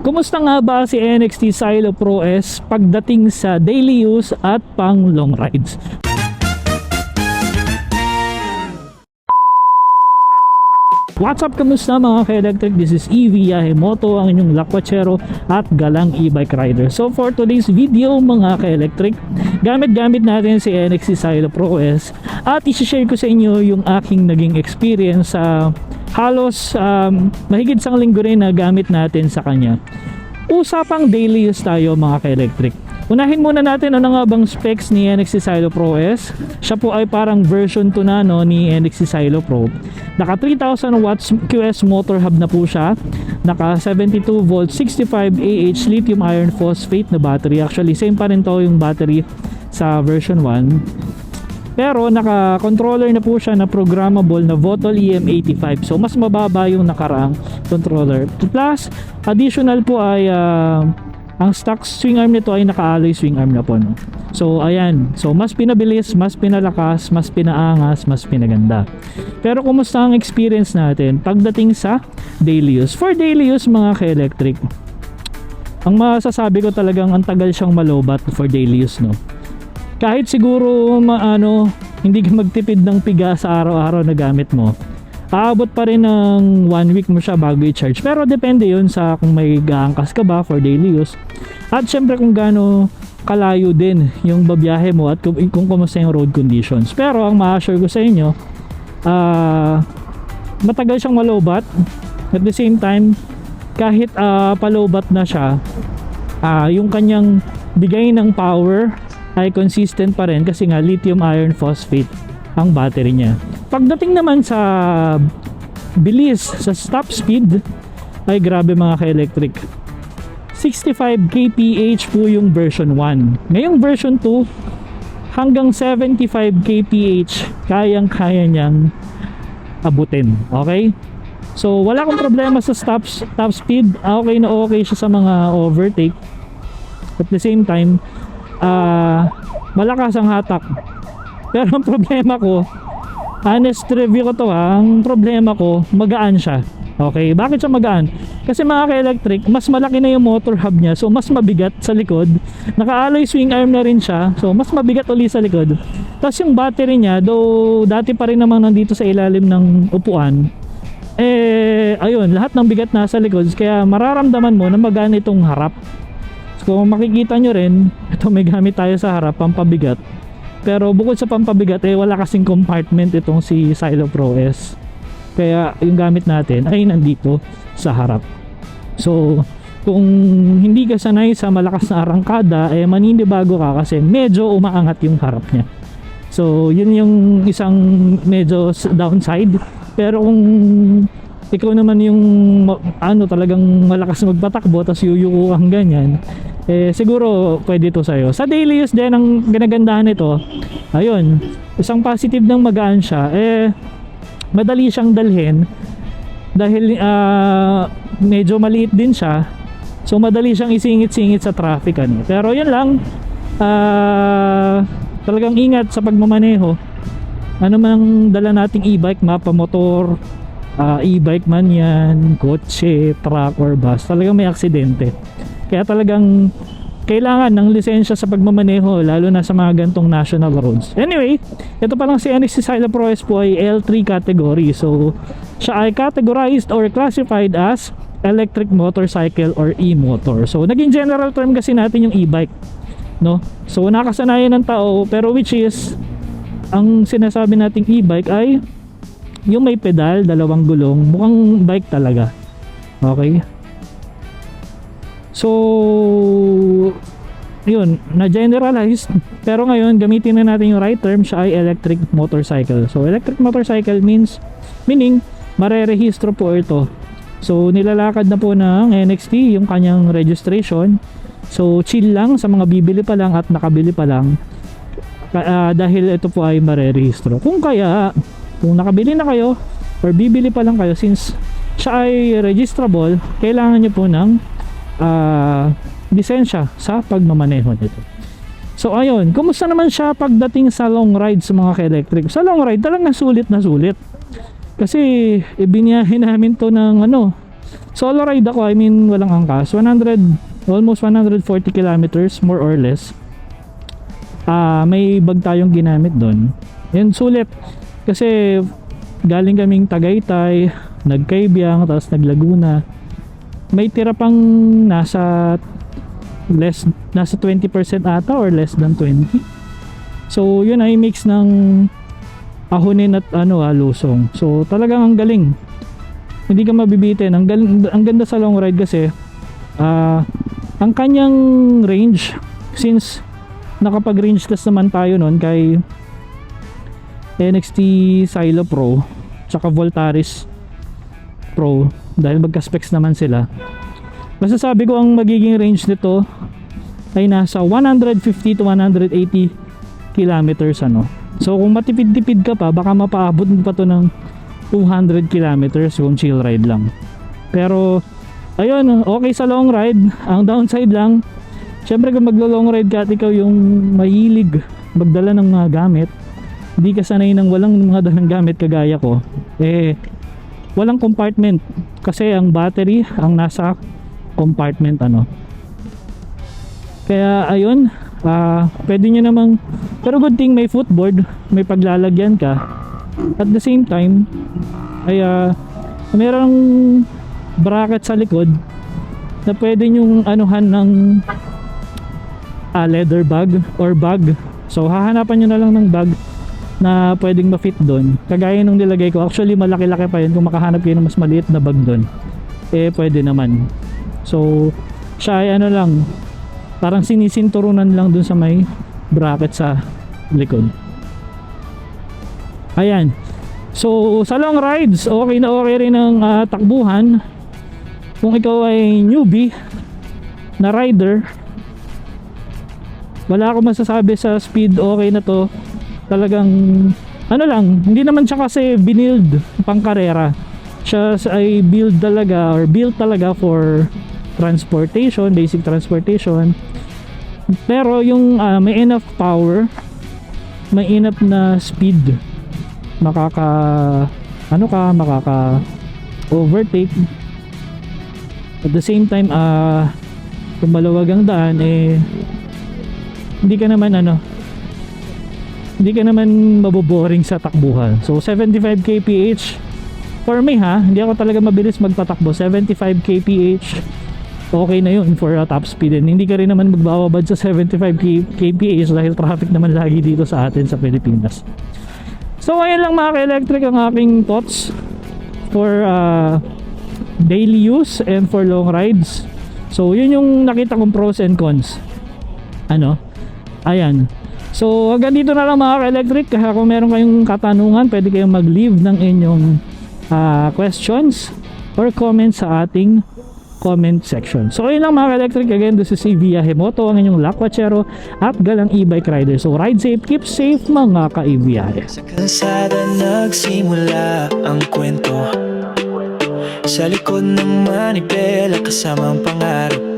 Kumusta nga ba si NXT Silo Pro S pagdating sa daily use at pang long rides? What's up, kamusta mga ka-electric? This is EV Yahimoto, ang inyong lakwachero at galang e-bike rider. So for today's video mga ka-electric, gamit natin si NXT Silo Pro S at isi-share ko sa inyo yung aking naging experience sa halos mahigit isang linggo rin na gamit natin sa kanya. Usapang daily use tayo mga ka-electric. Unahin muna natin ano nga bang specs ni NXT Silo Pro S. Siya po ay parang version 2 na ni NXT Silo Pro. Naka 3000 watts QS motor hub na po siya. Naka 72 volt 65 Ah lithium iron phosphate na battery. Actually same pa rin to yung battery sa version 1. Pero naka-controller na po siya na programmable na Votal EM85. So mas mababa yung nakaraang controller. Plus additional po ay ang stock swing arm nito ay naka-alloy swing arm na po, no? So ayan, so mas pinabilis, mas pinalakas, mas pinaangas, mas pinaganda. Pero kumusta ang experience natin pagdating sa daily use? For daily use mga ka-electric, ang masasabi ko talagang ang tagal siyang malobat for daily use, no? Kahit siguro hindi ka magtipid ng piga sa araw-araw na gamit mo, aabot pa rin ng 1 week mo siya bago i-charge. Pero depende yun sa kung may gaangkas ka ba for daily use. At syempre kung gaano kalayo din yung babiyahe mo at kung kumusta yung road conditions. Pero ang ma-assure ko sa inyo, matagal siyang malobat. At the same time, kahit palobat na siya, yung kanyang bigay ng power ay consistent pa rin kasi nga lithium iron phosphate ang battery niya. Pagdating naman sa bilis, sa stop speed, ay grabe mga ka-electric. 65 kph po yung version 1. Ngayong version 2, hanggang 75 kph kayang-kaya niyang abutin. Okay? So wala akong problema sa top speed. Okay na okay siya sa mga overtake. At the same time, malakas ang hatak. Pero ang problema ko, honest review ko to ang problema ko, magaan siya. Okay, bakit siya magaan? Kasi mga ka-electric, mas malaki na yung motor hub niya, so mas mabigat sa likod. Naka-alloy swing arm na rin siya, so mas mabigat uli sa likod. Tapos yung battery niya, though dati pa rin namang nandito sa ilalim ng upuan, ayun, lahat ng bigat nasa likod, kaya mararamdaman mo na magaan itong harap. So kung makikita nyo rin, ito may gamit tayo sa harap, pampabigat. Pero bukod sa pampabigat, wala kasing compartment itong si Silo Pro S. Kaya yung gamit natin ay nandito sa harap. So kung hindi ka sanay sa malakas na arangkada, maninibago ka kasi medyo umaangat yung harap niya. So yun yung isang medyo downside. Pero kung ikaw naman yung talagang malakas magpatakbo tapos yuyuko kang ganyan, siguro pwede ito sa'yo. Sa daily use din, ang ginagandahan nito, ayun, isang positive ng magaan siya, madali siyang dalhin dahil medyo maliit din siya, so madali siyang isingit-singit sa traffic, pero yun lang, talagang ingat sa pagmamaneho. Ano man dala nating e-bike, mapa, motor, e-bike man yan, kotse, truck or bus, talagang may aksidente. Kaya talagang kailangan ng lisensya sa pagmamaneho, lalo na sa mga gantong national roads. Anyway, ito pa lang si NXT Silo Pro S po ay L3 category. So siya ay categorized or classified as electric motorcycle or e-motor. So naging general term kasi natin yung e-bike, no? So nakasanayan ng tao, pero which is ang sinasabi nating e-bike ay yung may pedal, dalawang gulong, mukhang bike talaga. Okay? So yun, na-generalized. Pero ngayon, gamitin na natin yung right term, siya ay electric motorcycle. So electric motorcycle meaning marerehistro po ito. So nilalakad na po ng NXT yung kanyang registration. So chill lang sa mga bibili pa lang at nakabili pa lang, dahil ito po ay marerehistro. Kung nakabili na kayo or bibili pa lang kayo, since siya ay registrable, kailangan nyo po ng lisensya sa pagmamaneho nito. So ayun, kumusta naman siya pagdating sa long ride sa mga ka-electric? Sa long ride talagang sulit na sulit. Kasi ibiniyahin namin to ng Solo ride ako, I mean walang angkas. Almost 140 kilometers more or less. May bag tayong ginamit doon. Yan, sulit. Kasi galing kaming Tagaytay, nagkaibiyang, tapos naglaguna. May tira pang nasa 20% ata or less than 20. So yun ay mix ng ahonin at lusong. So talagang ang galing. Hindi ka mabibitin. Ang ganda sa long ride kasi ang kanyang range, since nakapag range test naman tayo nun kay NXT Silo Pro tsaka Voltaris Pro, dahil magka-specs naman sila. Masasabi ko ang magiging range nito ay nasa 150 to 180 kilometers So kung matipid-tipid ka pa, baka mapaabot mo pa to ng 200 kilometers kung chill ride lang. Pero ayun, okay sa long ride. Ang downside lang, syempre kung maglo-long ride ka at ikaw yung mahilig magdala ng mga gamit, hindi ka sanay ng walang mga dalang gamit kagaya ko, walang compartment kasi ang battery ang nasa compartment kaya ayun, pwede nyo namang, pero good thing may footboard, may paglalagyan ka. At the same time ay merong bracket sa likod na pwede nyong anuhan ng leather bag or bag. So hahanapan nyo na lang ng bag na pwedeng ma-fit doon. Kagaya nung nilagay ko, actually malaki-laki pa yun. Kung makahanap kayo ng mas maliit na bag doon, pwede naman. So siya ay lang, parang sinisinturunan lang doon sa may bracket sa likod. Ayan. So sa long rides, okay na okay rin ang takbuhan. Kung ikaw ay newbie na rider, wala akong masasabi sa speed, okay na to. Talagang lang, hindi naman siya kasi binild pang karera. Siya ay build talaga for transportation, basic transportation. Pero yung may enough power, may enough na speed, makaka overtake. At the same time, kung maluwag ang daan, hindi ka naman maboboring sa takbuhan. So 75 kph for me hindi ako talaga mabilis magpatakbo. 75 kph okay na yun for a top speed, and hindi ka rin naman magbababad sa 75 kph dahil traffic naman lagi dito sa atin sa Pilipinas. So ayun lang mga ka-electric ang aking thoughts for daily use and for long rides. So yun yung nakita kong pros and cons. Ayan. So hanggang dito na lang mga ka-electric. Kung meron kayong katanungan, pwede kayong mag-leave ng inyong questions or comments sa ating comment section. So ayun lang mga ka-electric. Again, this is EV Yahimoto, ang inyong lakwachero at galang e-bike rider. So ride safe, keep safe mga ka-EV. Sa kalsada nagsimula ang kwento, sa likod ng manibela kasama ang pangarap.